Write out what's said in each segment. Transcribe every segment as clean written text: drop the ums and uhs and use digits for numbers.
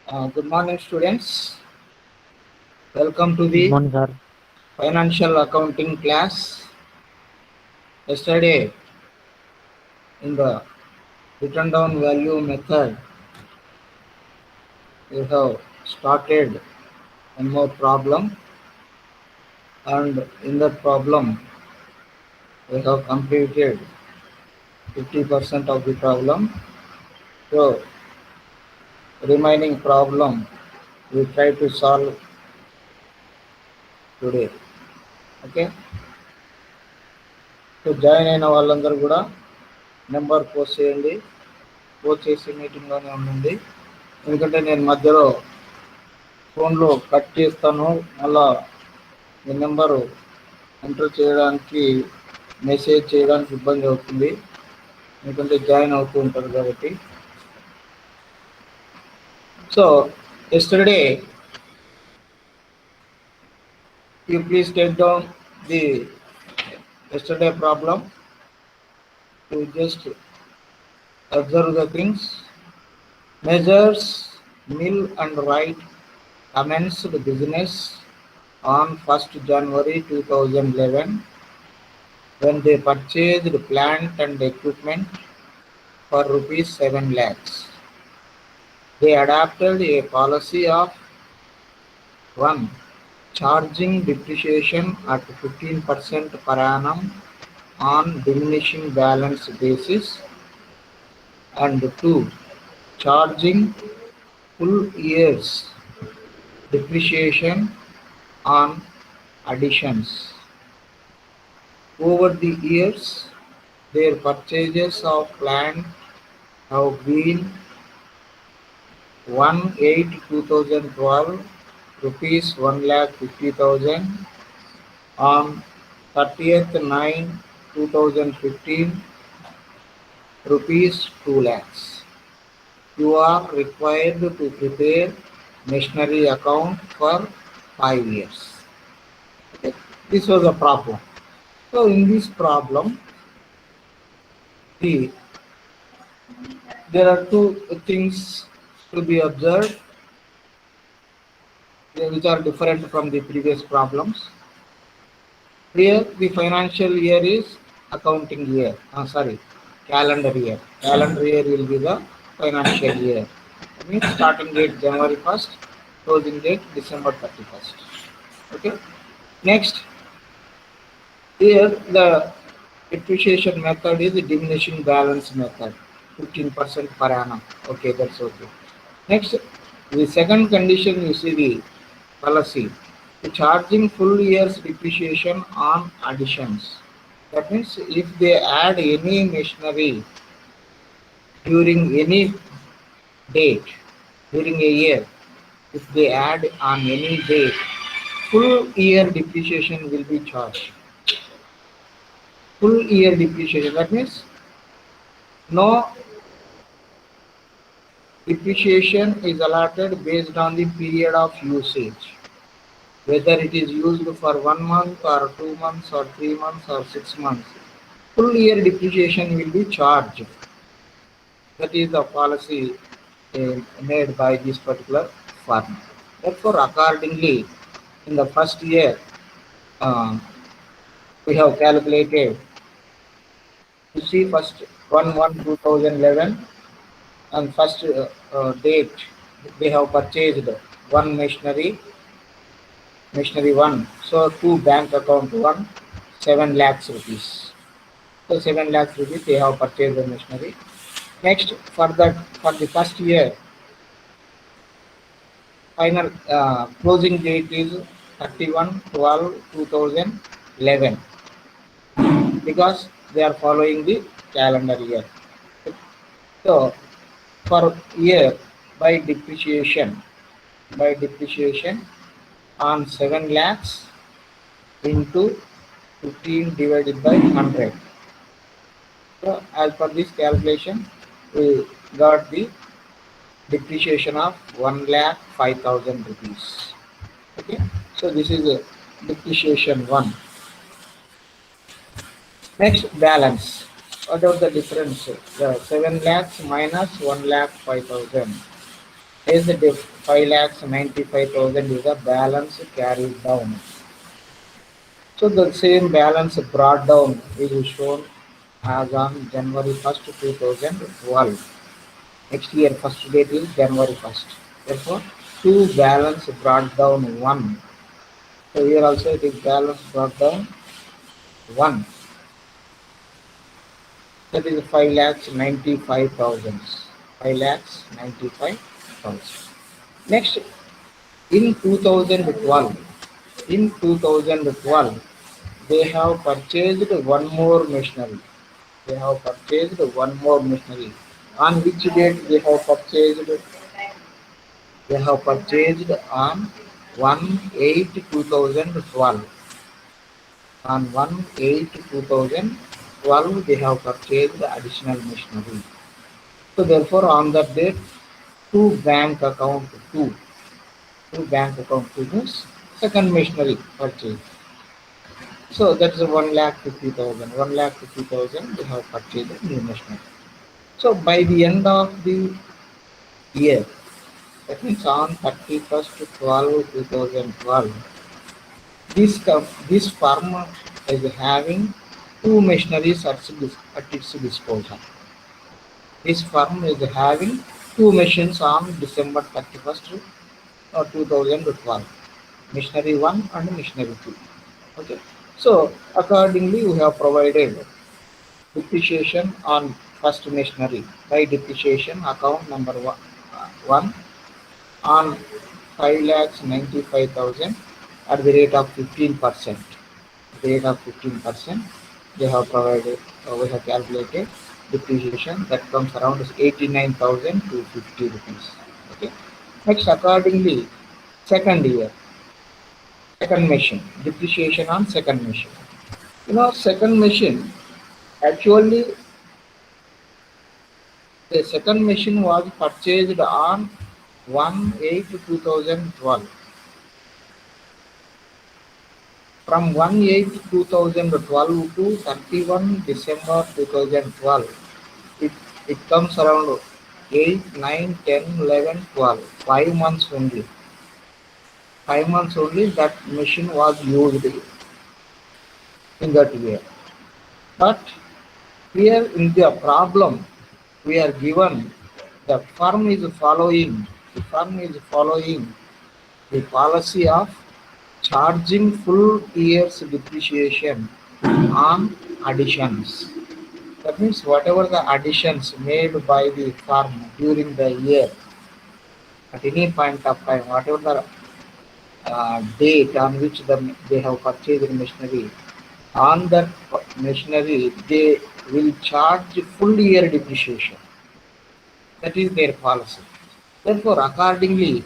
Good morning, students. Welcome to Good the morning, sir. financial accounting class. Yesterday, in the written down value method, we have started one more problem, and in that problem, we have completed 50% of the problem. So, remaining problem we try to solve today. Okay. So join అయిన వాళ్ళందరూ కూడా number post చేయండి. Post చేసి మీటింగ్లోనే ఉండండి. ఎందుకంటే నేను మధ్యలో ఫోన్లో కట్ చేస్తాను, మళ్ళా మీ నెంబరు ఎంటర్ చేయడానికి మెసేజ్ చేయడానికి ఇబ్బంది అవుతుంది, ఎందుకంటే జాయిన్ అవుతూ ఉంటారు కాబట్టి. So yesterday you please take down the yesterday problem to just observe the things. Measures Mill and Wright commenced business on 1st January 2011 when they purchased plant and equipment for rupees 7 lakhs. They adopted a policy of 1. Charging depreciation at 15% per annum on diminishing balance basis, and 2. Charging full years depreciation on additions. Over the years, their purchases of land have been 1/8/2012 rupees 1,50,000, on 30th/9/2015 rupees 2 lakhs. You are required to prepare machinery account for 5 years. Okay. This was a problem. So in this problem, there are two things to be observed which are different from the previous problems. Here the financial year is accounting year. Calendar year. Calendar year will be the financial year. That means starting date January 1st, closing date December 31st. Okay. Next, here the depreciation method is the diminishing balance method, 15% per annum. Okay, that's okay. Next, the second condition, you see the policy, charging full year's depreciation on additions. That means if they add any machinery during any date, during a year, if they add on any date, full year depreciation will be charged. Full year depreciation, that means no depreciation is allotted based on the period of usage, whether it is used for 1 month or 2 months or 3 months or 6 months. Full year depreciation will be charged. That is the policy made by this particular firm. Therefore, accordingly, in the first year, we have calculated, you see, first 1/1/2011, and first date they have purchased one machinery 1. So 2 bank account 1, 7 lakhs rupees. So 7 lakhs rupees they have purchased the machinery. Next, for the first year, final closing date is 31/12/2011, because they are following the calendar year. So for year, by depreciation on 7 lakhs into 15 divided by 100. So as per this calculation, we got the depreciation of 1,05,000 rupees. Okay, so this is a depreciation 1. Next, balance. What was the difference? The 7 lakhs minus 1,05,000. Is the 5,95,000 is the balance carried down. So the same balance brought down is shown as on January 1st, 2012. Next year first date is January 1st. Therefore, two balance brought down one. So here also it is balance brought down one. That is 5,95,000. 5,95,000. Next, in 2012, they have purchased one more machinery. They have purchased one more machinery. On which date they have purchased? They have purchased on 1/8/2012. On 1/8/2012, they have purchased additional machinery. So therefore, on that date, two bank account two means second machinery purchase. So that's 1,50,000. 1,50,000 they have purchased new machinery. So by the end of the year, that means on 31st/12/2012, this firm is having two machineries at its disposal. This firm is having two machines on December 31st, 2012. Machinery 1 and machinery 2. Okay. So accordingly, we have provided depreciation on first machinery by depreciation account number 1 on 5,95,000 at the rate of 15%. The rate of 15%, they have provided, we have calculated depreciation that comes around 89,250 rupees. Okay. Next, accordingly, second year, second machine, depreciation on second machine. Second machine, actually, the second machine was purchased on 1/8/2012. From 1/8/2012 to 31 December 2012, it comes around 8, 9, 10, 11, 12. 5 months only. 5 months only that machine was used in that year. But here in the problem, we are given the firm is following the policy of charging full year's depreciation on additions. That means whatever the additions made by the firm during the year, at any point of time, whatever the date on which they have purchased machinery, on that machinery they will charge full year depreciation. That is their policy. Therefore, accordingly,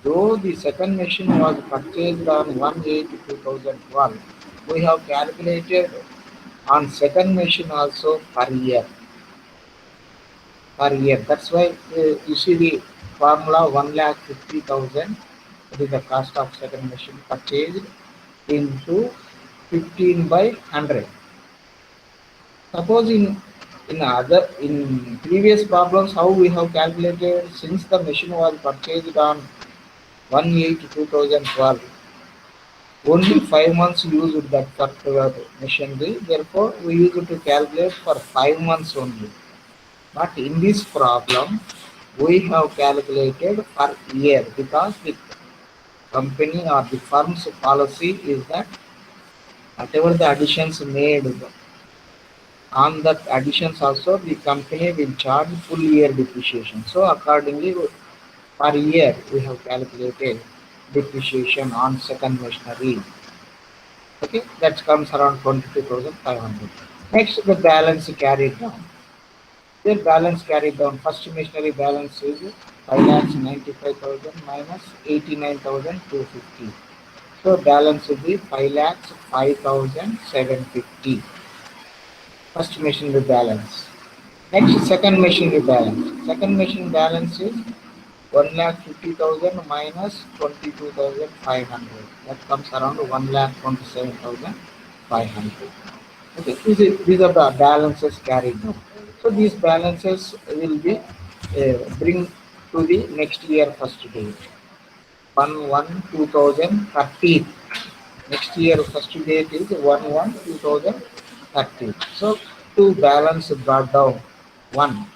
though the second machine was purchased on 1/8/2012, we have calculated on second machine also per year. That's why you see the formula 1,50,000. That is the cost of second machine purchased into 15/100. Suppose in previous problems, how we have calculated, since the machine was purchased on 1/8/2012, only 5 months used that particular machinery. Therefore, we used to calculate for 5 months only. But in this problem, we have calculated per year, because the company or the firm's policy is that whatever the additions made, on that additions also the company will charge full year depreciation. So accordingly, per year we have calculated depreciation on second machinery. Okay, that comes around 22,500. Next, the balance carried down. The balance carried down, first machinery balance is 5,95,000 minus 89,250. So balance will be 5,05,750. First machinery balance. Next, second machinery balance. Second machine balance is 1,50,000 minus 22,500. That comes around 1,27,500. Okay, these are the balances carried down. So these balances will be to the next year first date. 1/1/2013. Next year first date is 1/1/2013. So to balance brought down 1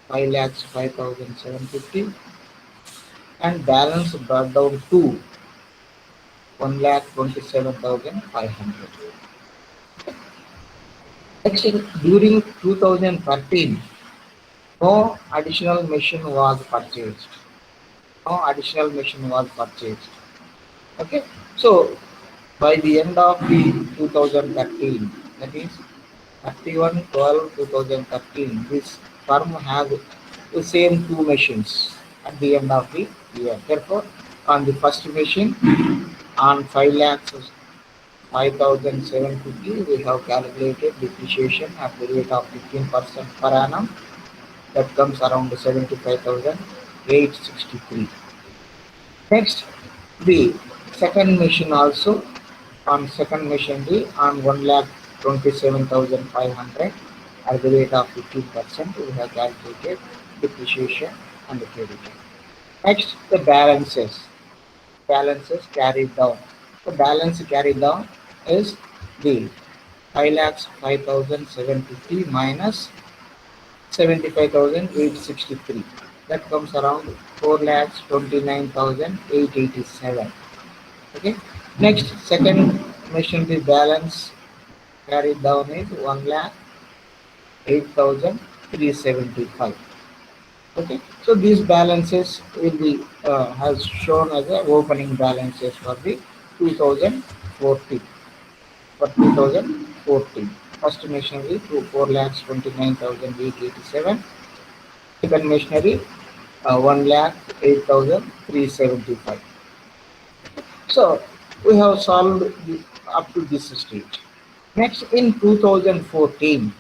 5,05,750 and balance brought down 2 1,27,500. Next, during 2013, no additional machine was purchased. No additional machine was purchased. Okay, so by the end of the 2013, that is 31/12/2013, this firm has the same two machines at the end of the year. Therefore, on the first machine, on 5,0750, we have calculated depreciation at the rate of 15% per annum. That comes around 75,863. Next, the second machine also, on second machinery on 1,27,500 at the rate of 15%, we have calculated depreciation and the credit. Next, the balances carried down. The balance carried down is the 5,05,750 minus 75,863. That comes around 4,29,887. Okay. Next, second machinery balance carried down is 1,08,375. Okay. So these balances will be has shown as a opening balances for the 2014. For 2014, first machinery to 4,29,887. Second machinery 1,08,375. So we have solved up to this stage. Next, in 2014,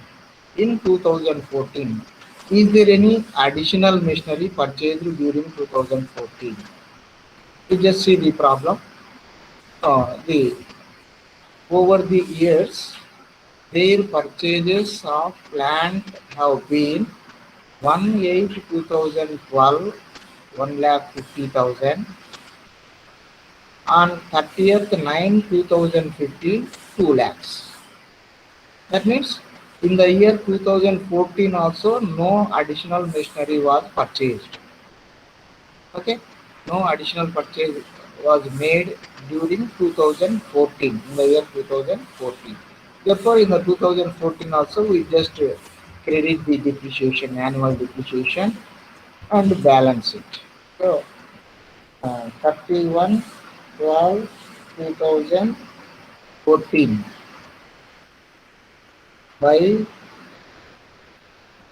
is there any additional machinery purchased during 2014? You just see the problem. Over the years, their purchases of plant have been 1/8/2012, 1,50,000. On 30th/9/2015, 2 lakhs. That means in the year 2014 also no additional machinery was purchased. Okay, no additional purchase was made during 2014, in the year 2014. Therefore, in the 2014 also we just credit the depreciation, annual depreciation, and balance it. So 31/12/2014 by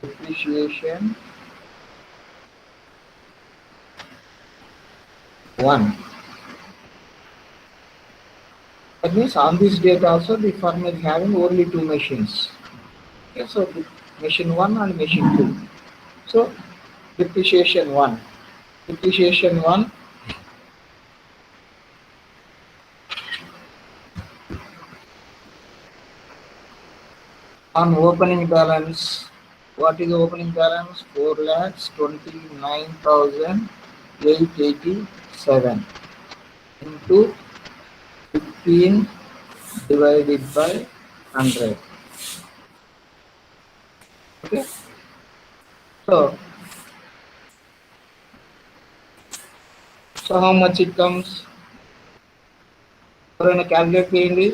depreciation 1. That means on this date also the firm is having only two machines. Okay, so machine 1 and machine 2. So depreciation 1. Depreciation 1 on opening balance. What is the opening balance? 4,29,887 into 15 divided by 100. Okay. So how much it comes? Calculate చేయండి.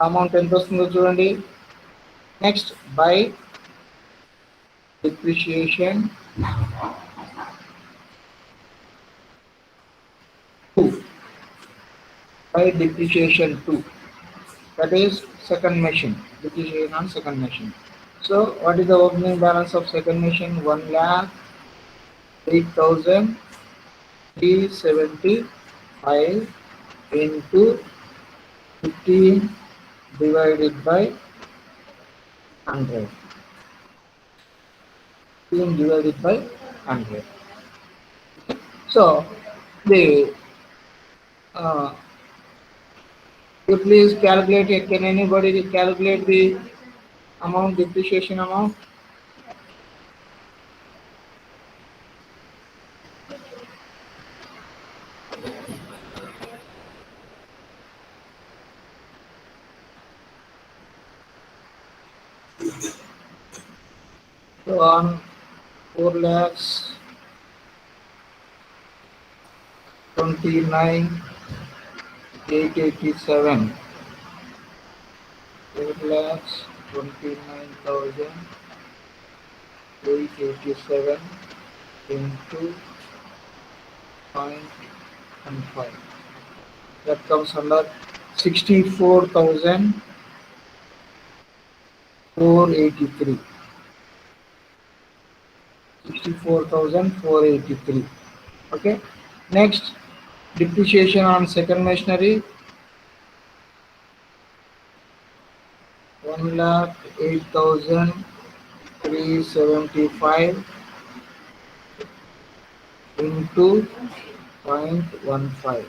Amount ఎంత వస్తుందో చూడండి. Next, by depreciation 2. By depreciation 2. That is second machine. Depreciation on second machine. So what is the opening balance of second machine? 1,08,375 into 15 divided by 100. 15 divided by 100. So you please calculate it. Can anybody calculate the amount, depreciation amount? So on 4 lakhs 29,887, 4 lakhs 29,887 into 0.15. That comes under 64,483. 64,483. Okay. Next, depreciation on second machinery, 1,08,375 into 0.15.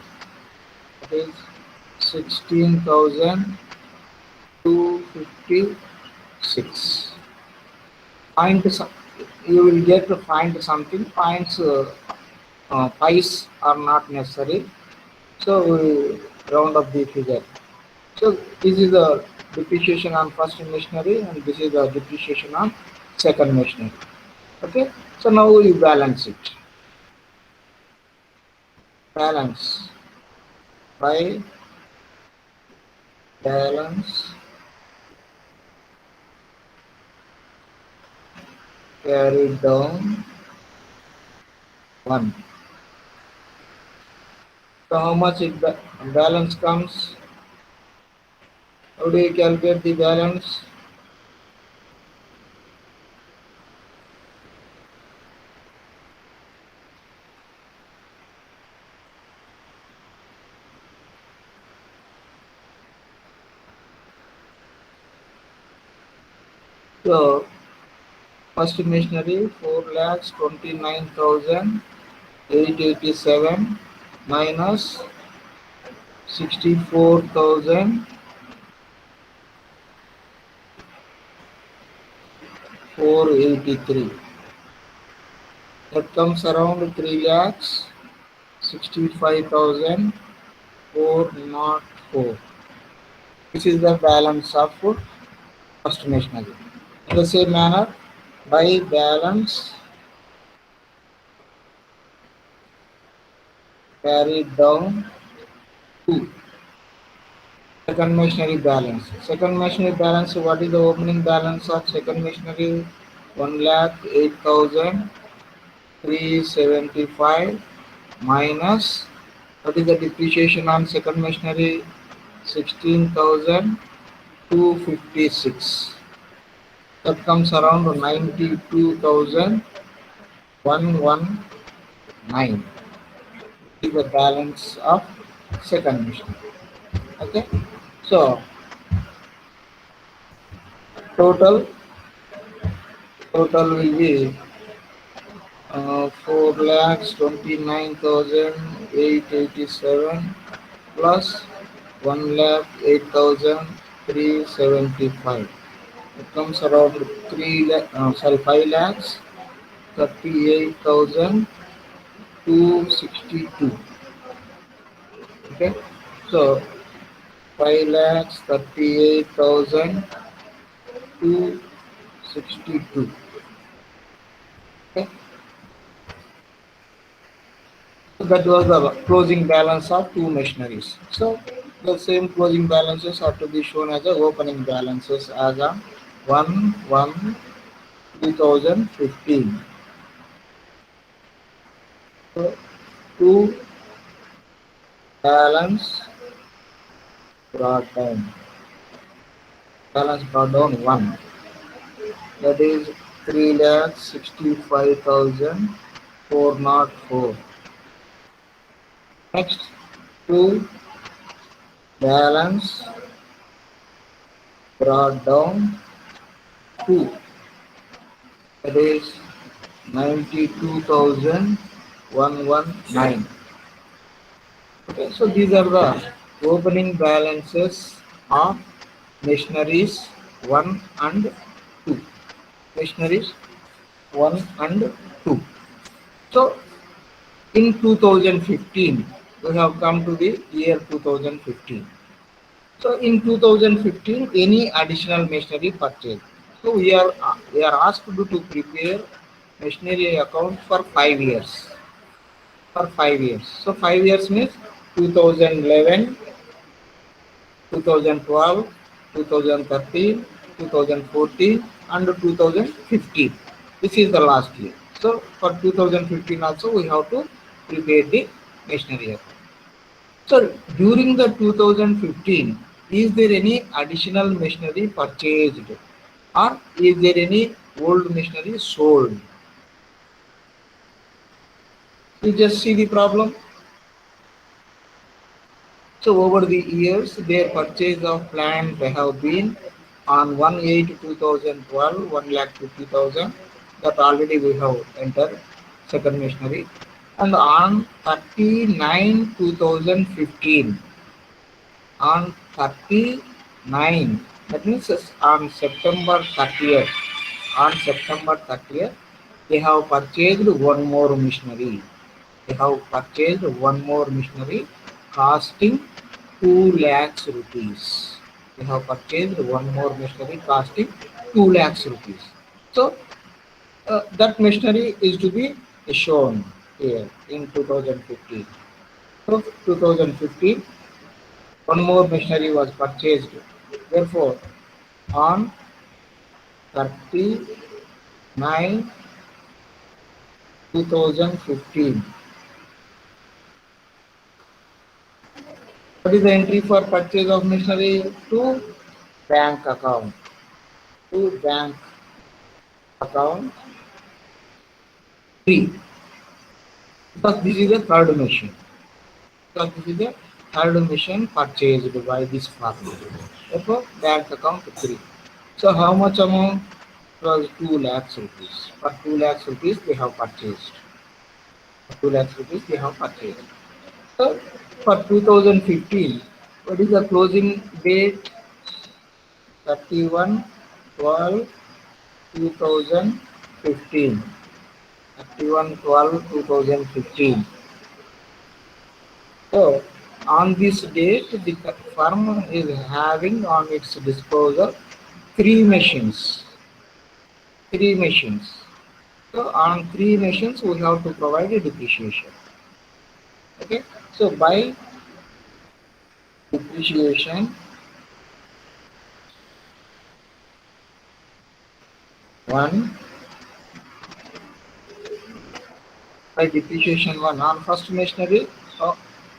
That is 16,256. Find you will get to find something. Points, pies are not necessary. So we round up the figure. So this is the depreciation on first machinery, and this is the depreciation on second machinery. Okay. So now we balance it. Balance by balance carried down 1. So how much it balance comes? How do you calculate the balance? So first machinery 4,29,887 minus 64,483. That comes around 3 lakhs 65,404. This is the balance of first machinery. In the same manner, by balance carried down 2. Second machinery balance. Second machinery balance, what is the opening balance of second machinery? 1,08,375 minus, what is the depreciation on second machinery? 16,256. That comes around 92,119. Is the balance of second machinery. Okay. So total will be 4,29,887 plus 1,08,375. It comes around 5 lakhs 38,262. Okay, so 5 lakhs 38,262. Okay. So that was the closing balance of two machineries. So the same closing balances are to be shown as the opening balances as a 1/1/2015. So two balance brought down. Balance brought down 1. That is 3,65,404. Next, 2 balance brought down 2. That is 92,119. Okay, so these are the opening balances of machineries 1 and 2. Machineries 1 and 2. So in 2015, we have come to the year 2015. So in 2015, any additional machinery purchase. So we are asked to prepare machinery account for 5 years. For 5 years. So 5 years means 2011, 2012, 2013, 2014, and 2015. This is the last year. So for 2015 also we have to prepare the machinery account. So during the 2015, is there any additional machinery purchased or is there any old machinery sold? You just see the problem. So over the years, their purchase of land have been on 1/8/2012, 1,50,000. That already we have entered second machinery. And on 39/2015, on 39, that means on September 30th, on September 30th, they have purchased one more machinery. They have purchased one more machinery costing 2 lakhs rupees. They have purchased one more machinery costing 2 lakhs rupees. So that machinery is to be shown here in 2015. So 2015, one more machinery was purchased. Therefore, on 39 2015, what is the entry for purchase of machinery? To bank account. To bank account 3. Because this is the third machine. Because this is the third machine purchased by this farmer. Therefore, bank account 3. So how much amount? It was 2 lakhs rupees. For 2 lakhs rupees they have purchased. For 2 lakhs rupees they have purchased. So for 2015, what is the closing date? 31/12/2015. 31/12/2015. So on this date, the firm is having on its disposal three machines. Three machines. So on three machines, we have to provide a depreciation. Okay. So by depreciation, one by depreciation one on first machinery of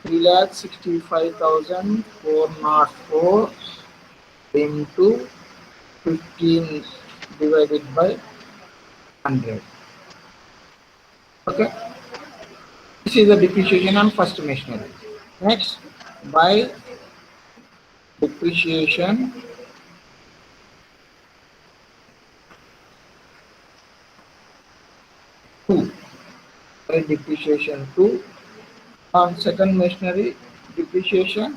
3,65,404 into 15 divided by 100. Okay, this is the depreciation on first machinery. Next, by depreciation two, by depreciation two on second machinery depreciation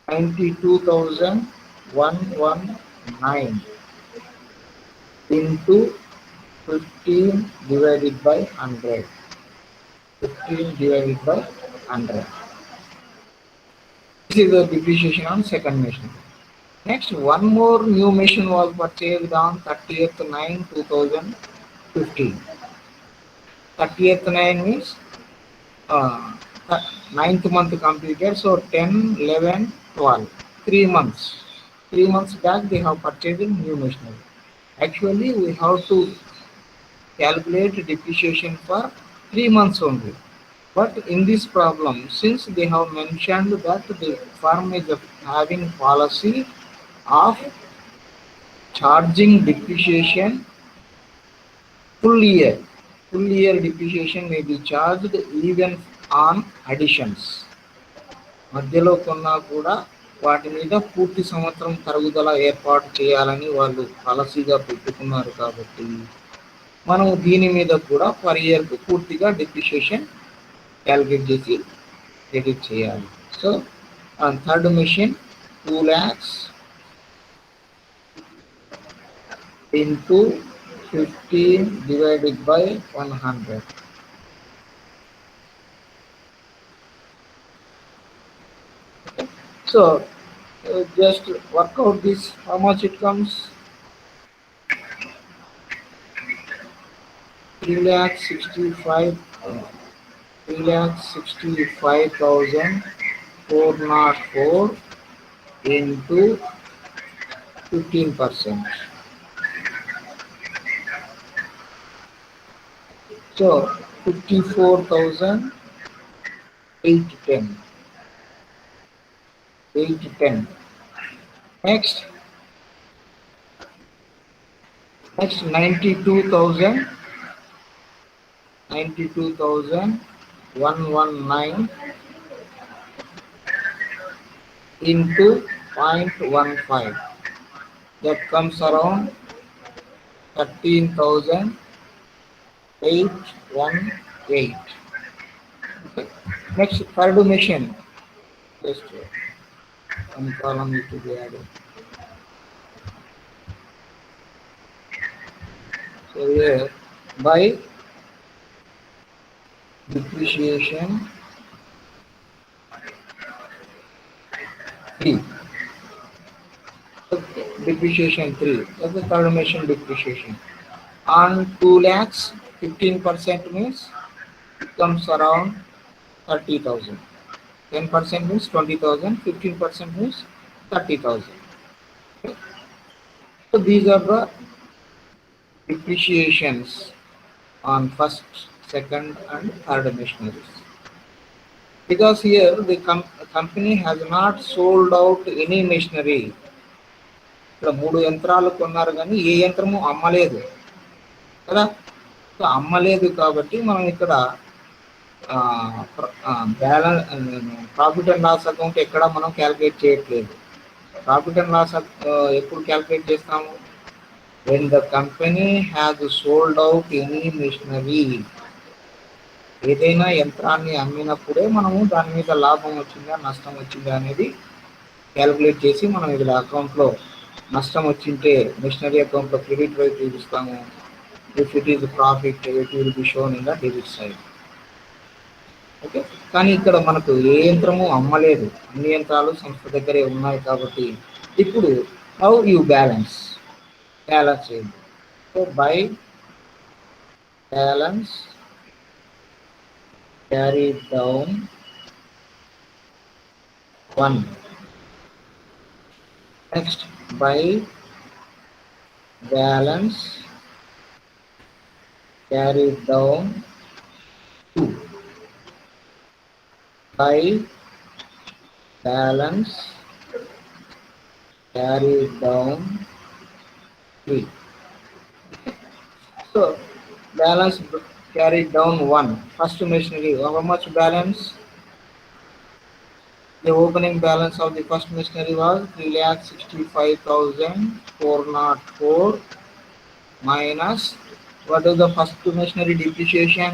92,119 into 15 divided by 100. 15 divided by 100. This is the depreciation on second machine. Next, one more new machine was purchased on 30th/9/2015. 30th/9 means uh, ninth month completed, so 10, 11, 12. 3 months. 3 months back they have purchased new machinery. Actually, we have to calculate depreciation for 3 months only. But in this problem, since they have mentioned that the firm is having policy of charging depreciation full year depreciation may be charged even on additions. మధ్యలో కొన్నా కూడా వాటి మీద పూర్తి సంవత్సరం తరుగుదల ఏర్పాటు చేయాలని వాళ్ళు పాలసీగా పెట్టుకున్నారు కాబట్టి మనం దీని మీద కూడా పర్ ఇయర్కు పూర్తిగా డిప్రిషియేషన్ క్యాలిక్యులేట్ చేసి క్రెడిట్ చేయాలి. So third machine 2 lakhs into 15 divided by 100. Okay. So just work out this, how much it comes. 3 lakh 65 3,65,404 into 15%. So 54,810. 810. Next 92,000 119 into 0.15. That comes around 13,818. Okay. Next, third machine. Just one column need to be added. So here, by depreciation 3. Okay. Depreciation 3. That's the third machine depreciation. On 2 lakhs, 15% means it comes around 30,000. 10% means 20,000, 15% means 30,000. Okay. So these are the depreciations on first, second, and third machineries. Because here the company has not sold out any machinery. ఇక్కడ 3 యంత్రాలు కొన్నారు కానీ ఏ యంత్రము అమ్మలేదు కదా. So అమ్మలేదు కాబట్టి మనం ఇక్కడ balance profit and loss account ఎక్కడ మనం క్యాలిక్యులేట్ చేయట్లేదు. ప్రాఫిట్ అండ్ లాస్ ఎప్పుడు క్యాలిక్యులేట్ చేస్తాము? When the company has sold out any machinery. ఏదైనా యంత్రాన్ని అమ్మినప్పుడే మనము దాని మీద లాభం వచ్చిందా నష్టం వచ్చిందా అనేది క్యాలిక్యులేట్ చేసి మనం ఇక్కడ అకౌంట్లో నష్టం వచ్చింటే మిషనరీ అకౌంట్లో క్రెడిట్ వైపు చూపిస్తాము. If it is profit it will be shown in the debit side. Okay. కానీ ఇక్కడ మనకు ఏ యంత్రము అమ్మలేదు, అన్ని యంత్రాలు సంస్థ దగ్గరే ఉన్నాయి కాబట్టి ఇప్పుడు హౌ యూ బ్యాలెన్స్ చేయండి. So by balance carried down 1. Next, by balance carried down 2. By balance carried down 3. So balance carried down 1. First machinery, how much balance? The opening balance of the first machinery was 3,65,404 minus what is the first machinery depreciation?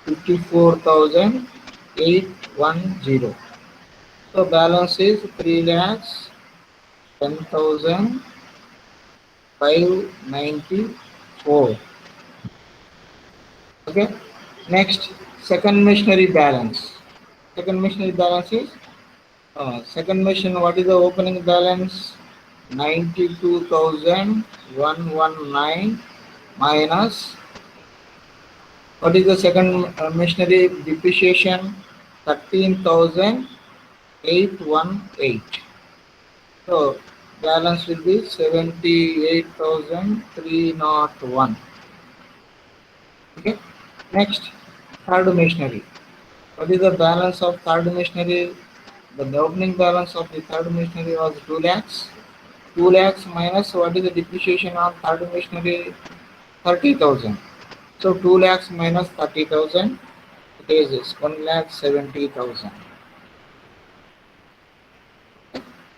54,810. So balance is 3,10,594. Okay. Next, second machinery balance. Second machinery balance is second machine. What is the opening balance? 92,119 minus what is the second machinery depreciation? 13,818. So balance will be 78,301. Okay. Next, third machinery. What is the balance of third machinery? The opening balance of the third machinery was 2 lakhs. 2 lakhs minus what is the depreciation on third machinery? 30,000. So 2 lakhs minus 30,000 is 1,70,000.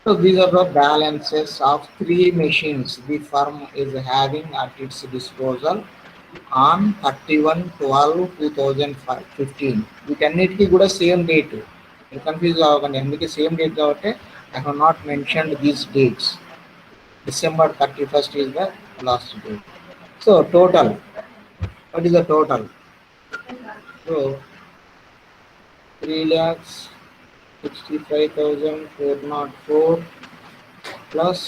So these are the balances of 3 machines the firm is having at its disposal on 31/12/2015. వీటన్నిటికీ కూడా same date. మీరు confuse అవ్వకండి, అందుకే same date కాబట్టి I have not mentioned these dates. December 31st is the last date. So total, what is the total? So 3,65,404 plus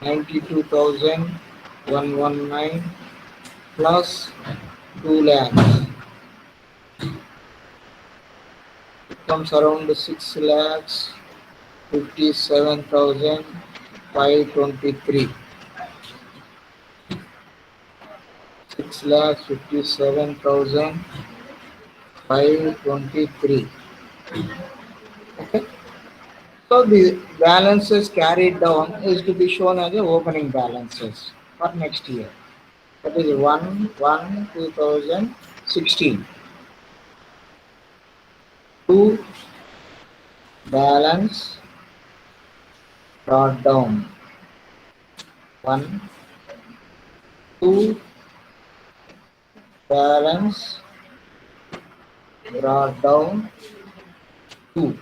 92,119 plus 2 lakhs. It comes around 6 lakhs 57,523. 6 lakhs 57,523. Okay. So the balances carried down is to be shown as the opening balances for next year. That is 1/1/2016. To balance brought down 1, 2 balance brought down 2,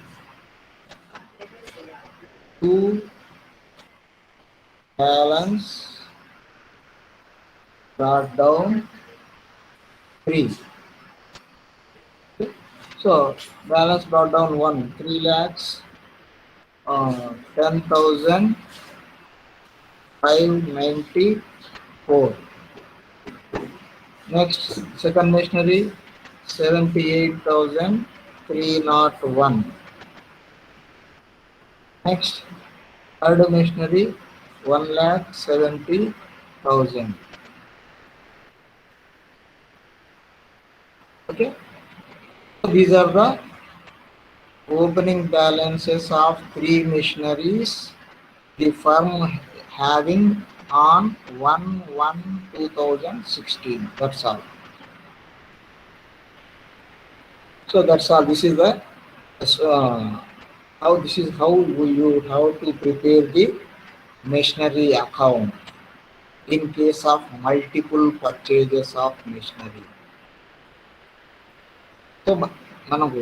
2 balance brought down 3. So balance brought down 1, 3 lakhs 10,594. Next, second machinery 78,301. Next, third machinery 1,70,000. Okay, these are the opening balances of 3 machineries the firm having on 1/1/2016. That's all. So that's all. This is the how you have to prepare the machinery account in case of multiple purchases of machinery. So మనకు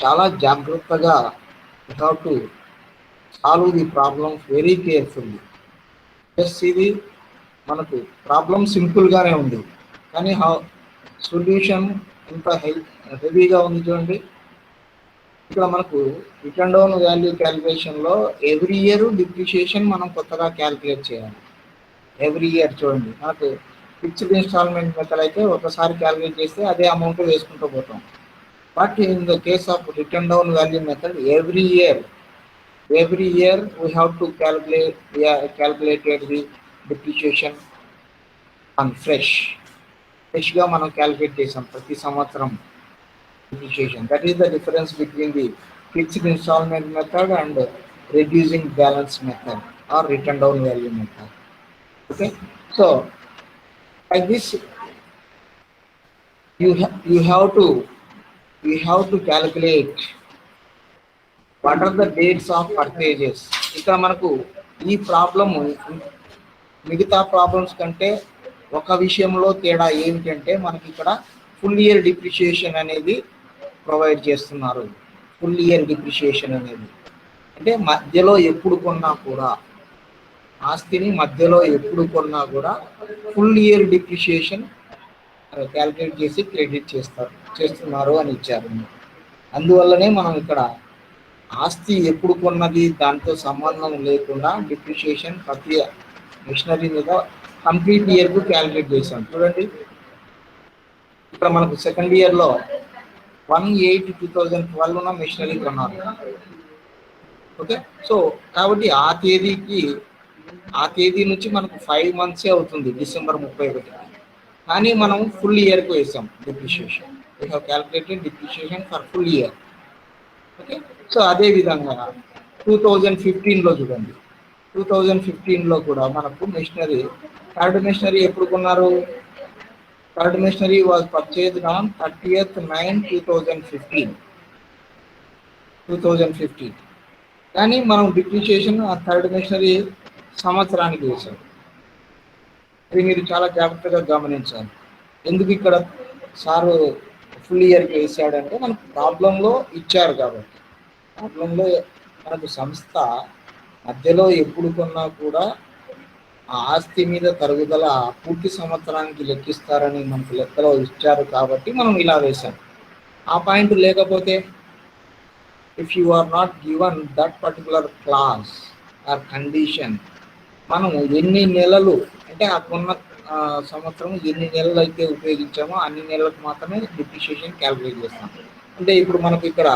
చాలా జాగ్రత్తగా we have to solve the problem very carefully. Just ఇది మనకు problem సింపుల్గానే ఉంది, కానీ solution ఇంత హెవీగా ఉంది చూడండి. ఇక్కడ మనకు రిటర్న్ డౌన్ వాల్యూ క్యాలిక్యులేషన్లో ఎవ్రీ ఇయర్ డిప్రిషియేషన్ మనం కొత్తగా క్యాలిక్యులేట్ చేయాలి. ఎవ్రీ ఇయర్ చూడండి, మనకు ఫిక్స్డ్ ఇన్స్టాల్మెంట్ మెథడ్ అయితే ఒకసారి క్యాలిక్యులేట్ చేస్తే అదే అమౌంట్ వేసుకుంటూ పోతాం. But in the case of return down value method every year we have to calculated the depreciation on freshగా మనం క్యాలిక్యులేట్ చేసాం ప్రతి సంవత్సరం depreciation. That is the difference between the fixed installment method and reducing balance method or return down value method. Okay, so like this you have to calculate what are the dates of purchases. ఇక్కడ మనకు ఈ problem మిగతా problems కంటే ఒక విషయంలో తేడా ఏమిటంటే మనకి ఇక్కడ ఫుల్ ఇయర్ డిప్రిషియేషన్ అనేది ప్రొవైడ్ చేస్తున్నారు. ఫుల్ ఇయర్ డిప్రిషియేషన్ అనేది అంటే మధ్యలో ఎప్పుడు కొన్నా కూడా ఆస్తిని మధ్యలో ఎప్పుడు కొన్నా కూడా ఫుల్ ఇయర్ డిప్రిషియేషన్ క్యాలిక్యులేట్ చేసి క్రెడిట్ చేస్తున్నారు అని ఇచ్చారు. అందువల్లనే మనం ఇక్కడ ఆస్తి ఎప్పుడు కొన్నది దాంతో సంబంధం లేకుండా డిప్రిషియేషన్ ప్రతి మిషనరీ మీద కంప్లీట్ ఇయర్కు క్యాలిక్యులేట్ చేసాం. చూడండి, ఇక్కడ మనకు సెకండ్ ఇయర్లో 1/8/2012 మిషనరీ కొన్నారు. ఓకే, సో కాబట్టి ఆ తేదీ నుంచి మనకు 5 months అవుతుంది, December 31. కానీ మనం ఫుల్ ఇయర్కు వేసాం depreciation. We have calculated depreciation for full year. Okay, so అదేవిధంగా 2015లో చూడండి, 2015లో కూడా మనకు మిషనరీ థర్డ్ మిషనరీ ఎప్పుడు కొన్నారు? Third machinery was purchased on 30th 9 2015. కానీ మనం డిప్రిషియేషన్ ఆ థర్డ్ మిషనరీ సంవత్సరానికి వేసాం. అది మీరు చాలా జాగ్రత్తగా గమనించాలి. ఎందుకు ఇక్కడ సారు ఫుల్ ఇయర్కి వేసాడంటే మనకు ప్రాబ్లంలో ఇచ్చారు కాబట్టి. ప్రాబ్లంలో మనకు సంస్థ మధ్యలో ఎప్పుడు కొన్నా కూడా ఆ ఆస్తి మీద తరుగుదల పూర్తి సంవత్సరానికి లెక్కిస్తారని మనకు లెక్కలో ఇచ్చారు కాబట్టి మనం ఇలా వేసాం. ఆ పాయింట్ లేకపోతే if you are not given that particular clause or condition, మనం ఎన్ని నెలలు అంటే ఆ కొన్న సంవత్సరం ఎన్ని నెలలు అయితే ఉపయోగించామో అన్ని నెలలకు మాత్రమే డిప్రిషియేషన్ క్యాలిక్యులేట్ చేస్తాం. అంటే ఇప్పుడు మనకు ఇక్కడ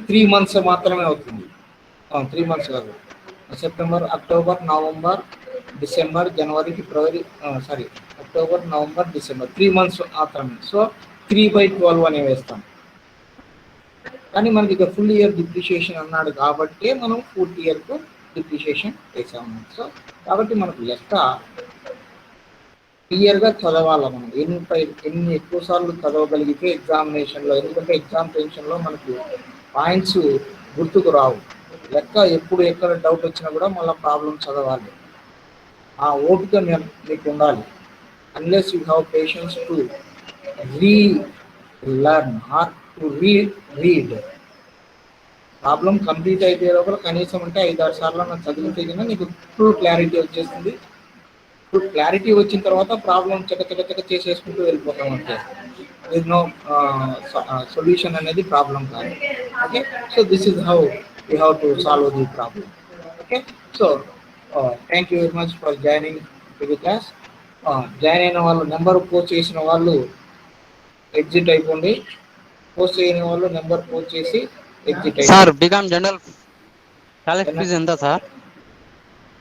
3 మంత్స్ మాత్రమే అవుతుంది. 3 మంత్స్ కాదు, సెప్టెంబర్, అక్టోబర్, నవంబర్, డిసెంబర్, జనవరి, ఫిబ్రవరి, sorry, October, November, December 3 months మాత్రమే. సో 3/12 అని వేస్తాం. కానీ మనకి ఇక ఫుల్ ఇయర్ డిప్రిషియేషన్ అన్నాడు కాబట్టి మనం ఫుల్ ఇయర్కు డిప్రిషియేషన్ వేసాము. సో కాబట్టి మనకు లెక్క క్లియర్గా చదవాలి. మనం ఎన్ని ఎక్కువ సార్లు చదవగలిగితే ఎగ్జామినేషన్లో, ఎందుకంటే ఎగ్జామ్ టెన్షన్లో మనకు పాయింట్స్ గుర్తుకు రావు. లెక్క ఎప్పుడు ఎక్కడ డౌట్ వచ్చినా కూడా మళ్ళీ ప్రాబ్లం చదవాలి. ఆ ఓపిక మీకు ఉండాలి. Unless you have patience to relearn or to read. Problem complete అయితే లోపల కనీసం అంటే 5-6 సార్లు నాకు చదివితే కన్నా నీకు ఫుల్ క్లారిటీ వచ్చేస్తుంది. ఫుల్ క్లారిటీ వచ్చిన తర్వాత ప్రాబ్లం చక్క చేసేసుకుంటూ వెళ్ళిపోతాం. అంటే దిస్ నో సొల్యూషన్ అనేది ప్రాబ్లం కాదు. Okay, so this is how you have to solve the problem. Okay, so thank you very much for joining the class. Join అయిన వాళ్ళు, నెంబర్ పోస్ట్ చేసిన వాళ్ళు ఎగ్జిట్ అయిపోండి. పోస్ట్ చేయని వాళ్ళు నెంబర్ పోస్ట్ చేసి ఎగ్జిట్ అయిపోండి. Sir BCom general college fee ఎంత సార్?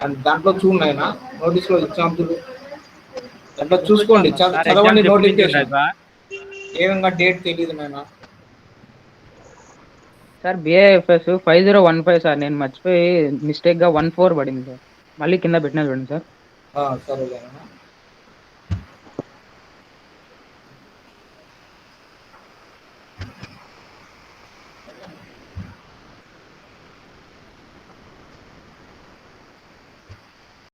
అండ్ దాంట్లో చూడండి, నోటీస్లో ఎగ్జాంపుల్ దాంట్లో చూసుకోండి, చదవండి. నోటిఫికేషన్ ఏమన్నా డేట్ తెలియదు నాయన. సార్ బిఏఎఫ్ఎస్ 5015 సార్, నేను మర్చిపోయి మిస్టేక్గా 14 పడింది సార్, మళ్ళీ కింద పెట్టినా చూడండి సార్. సరేలేనా.